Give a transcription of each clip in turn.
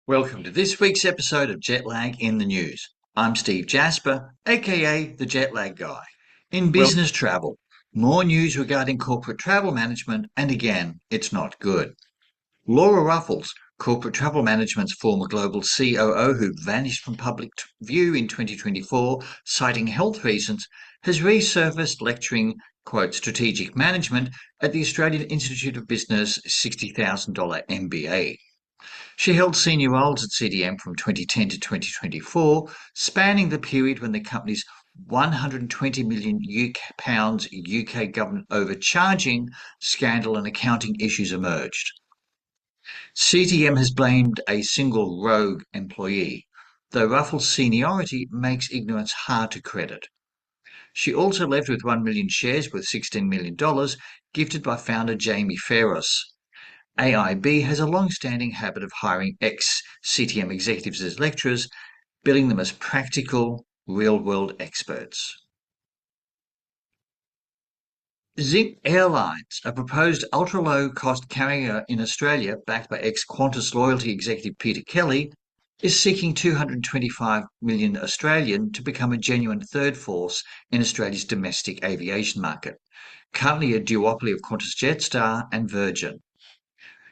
Welcome to this week's episode of Jet Lag in the News. I'm Steve Jasper, aka the Jet Lag Guy. In business travel, more news regarding corporate travel management, and again, it's not good. Laura Ruffles, corporate travel management's former global COO who vanished from public view in 2024, citing health reasons, has resurfaced lecturing, quote, strategic management at the Australian Institute of Business $60,000 MBA. She held senior roles at CDM from 2010 to 2024, spanning the period when the company's £120 million UK government overcharging scandal and accounting issues emerged. CDM has blamed a single rogue employee, though Ruffles' seniority makes ignorance hard to credit. She also left with 1 million shares worth $16 million, gifted by founder Jamie Ferris. AIB has a long-standing habit of hiring ex-CTM executives as lecturers, billing them as practical, real-world experts. Zinc Airlines, a proposed ultra-low-cost carrier in Australia backed by ex-Qantas loyalty executive Peter Kelly, is seeking 225 million Australian to become a genuine third force in Australia's domestic aviation market, currently a duopoly of Qantas Jetstar and Virgin.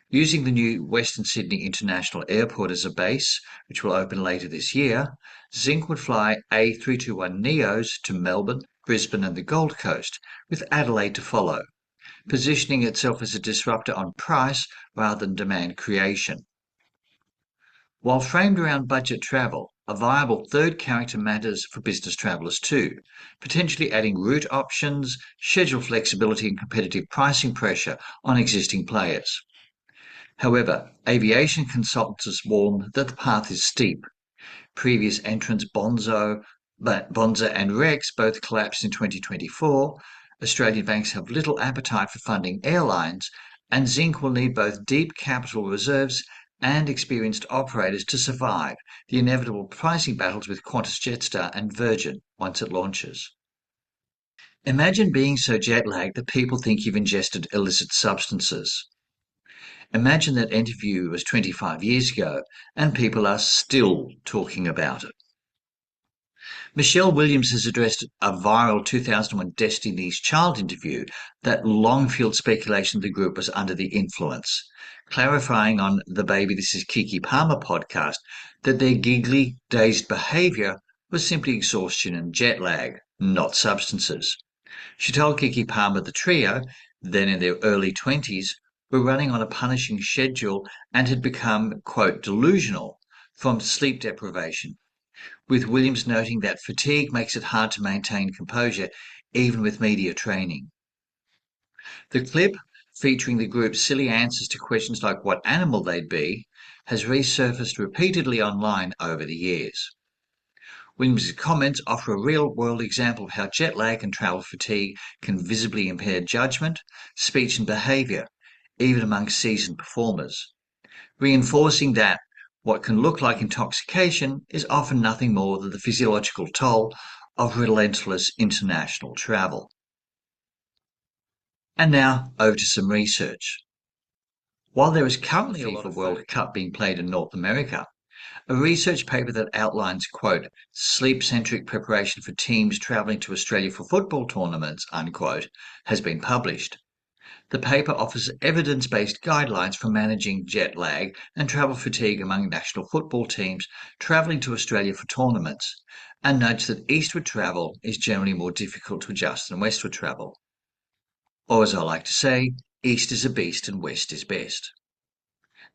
Using the new Western Sydney International Airport as a base, which will open later this year, Zinc would fly A321neos to Melbourne, Brisbane and the Gold Coast, with Adelaide to follow, positioning itself as a disruptor on price rather than demand creation. While framed around budget travel, a viable third character matters for business travellers too, potentially adding route options, schedule flexibility and competitive pricing pressure on existing players. However, aviation consultants have warned that the path is steep. Previous entrants Bonza and Rex both collapsed in 2024. Australian banks have little appetite for funding airlines, and Zinc will need both deep capital reserves and experienced operators to survive the inevitable pricing battles with Qantas Jetstar and Virgin once it launches. Imagine being so jet-lagged that people think you've ingested illicit substances. Imagine that interview was 25 years ago and people are still talking about it. Michelle Williams has addressed a viral 2001 Destiny's Child interview that long fueled speculation the group was under the influence, clarifying on the Baby This Is Kiki Palmer podcast that their giggly, dazed behaviour was simply exhaustion and jet lag, not substances. She told Kiki Palmer the trio, then in their early 20s, were running on a punishing schedule and had become, quote, delusional from sleep deprivation, with Williams noting that fatigue makes it hard to maintain composure even with media training. The clip, featuring the group's silly answers to questions like what animal they'd be, has resurfaced repeatedly online over the years. Williams' comments offer a real-world example of how jet lag and travel fatigue can visibly impair judgment, speech and behaviour, even among seasoned performers, reinforcing that what can look like intoxication is often nothing more than the physiological toll of relentless international travel. And now over to some research. While there is currently a FIFA World Cup being played in North America, a research paper that outlines, quote, sleep-centric preparation for teams travelling to Australia for football tournaments, unquote, has been published. The paper offers evidence-based guidelines for managing jet lag and travel fatigue among national football teams travelling to Australia for tournaments, and notes that eastward travel is generally more difficult to adjust than westward travel. Or as I like to say, east is a beast and west is best.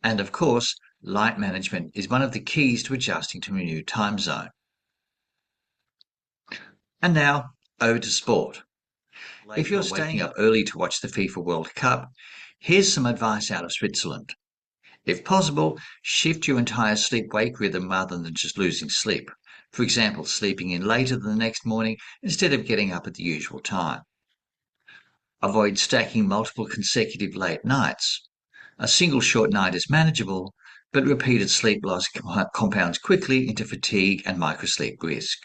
And of course, light management is one of the keys to adjusting to a new time zone. And now, over to sport. If you're staying up early to watch the FIFA World Cup, here's some advice out of Switzerland. If possible, shift your entire sleep-wake rhythm rather than just losing sleep. For example, sleeping in later than the next morning instead of getting up at the usual time. Avoid stacking multiple consecutive late nights. A single short night is manageable, but repeated sleep loss compounds quickly into fatigue and microsleep risk.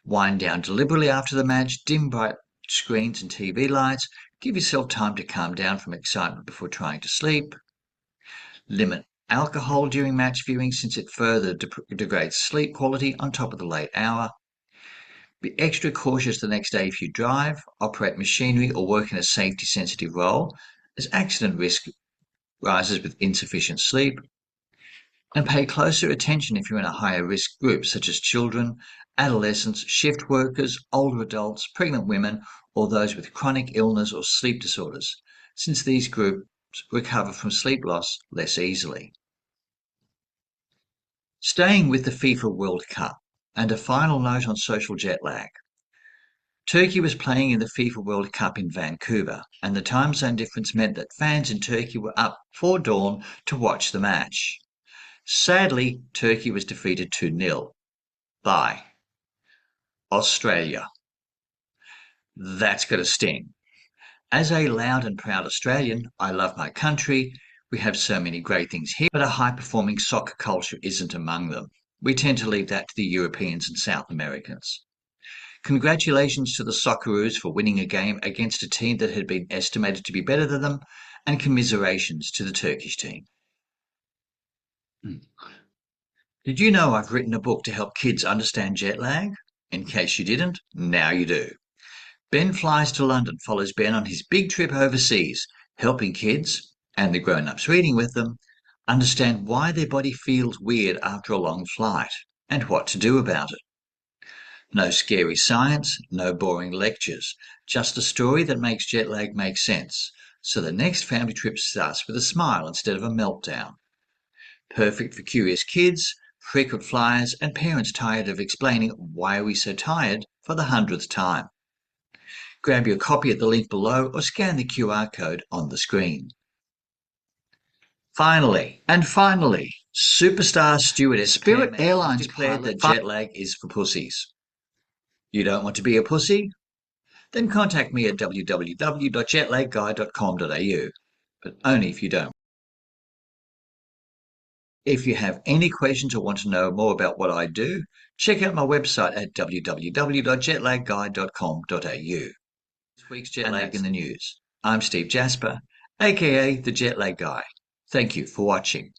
Wind down deliberately after the match, dim bright screens and TV lights, give yourself time to calm down from excitement before trying to sleep. Limit alcohol during match viewing since it further degrades sleep quality on top of the late hour. Be extra cautious the next day if you drive, operate machinery, or work in a safety sensitive role, as accident risk rises with insufficient sleep. And pay closer attention if you're in a higher risk group, such as children, adolescents, shift workers, older adults, pregnant women, or those with chronic illness or sleep disorders, since these groups recover from sleep loss less easily. Staying with the FIFA World Cup, and a final note on social jet lag. Turkey was playing in the FIFA World Cup in Vancouver, and the time zone difference meant that fans in Turkey were up before dawn to watch the match. Sadly, Turkey was defeated 2-0 by Australia. That's got to sting. As a loud and proud Australian, I love my country. We have so many great things here, but a high-performing soccer culture isn't among them. We tend to leave that to the Europeans and South Americans. Congratulations to the Socceroos for winning a game against a team that had been estimated to be better than them, and commiserations to the Turkish team. Did you know I've written a book to help kids understand jet lag? In case you didn't, now you do. Ben Flies to London follows Ben on his big trip overseas, helping kids, and the grown-ups reading with them, understand why their body feels weird after a long flight, and what to do about it. No scary science, no boring lectures, just a story that makes jet lag make sense, so the next family trip starts with a smile instead of a meltdown. Perfect for curious kids, frequent flyers, and parents tired of explaining why are we so tired for the 100th time. Grab your copy at the link below or scan the QR code on the screen. Finally, superstar stewardess Spirit Airlines declared that jet lag is for pussies. You don't want to be a pussy? Then contact me at www.jetlagged.com.au, but only if you don't. If you have any questions or want to know more about what I do, check out my website at www.jetlagged.com.au. This week's Jet Lag in the News. I'm Steve Jasper, aka the Jet Lag Guy. Thank you for watching.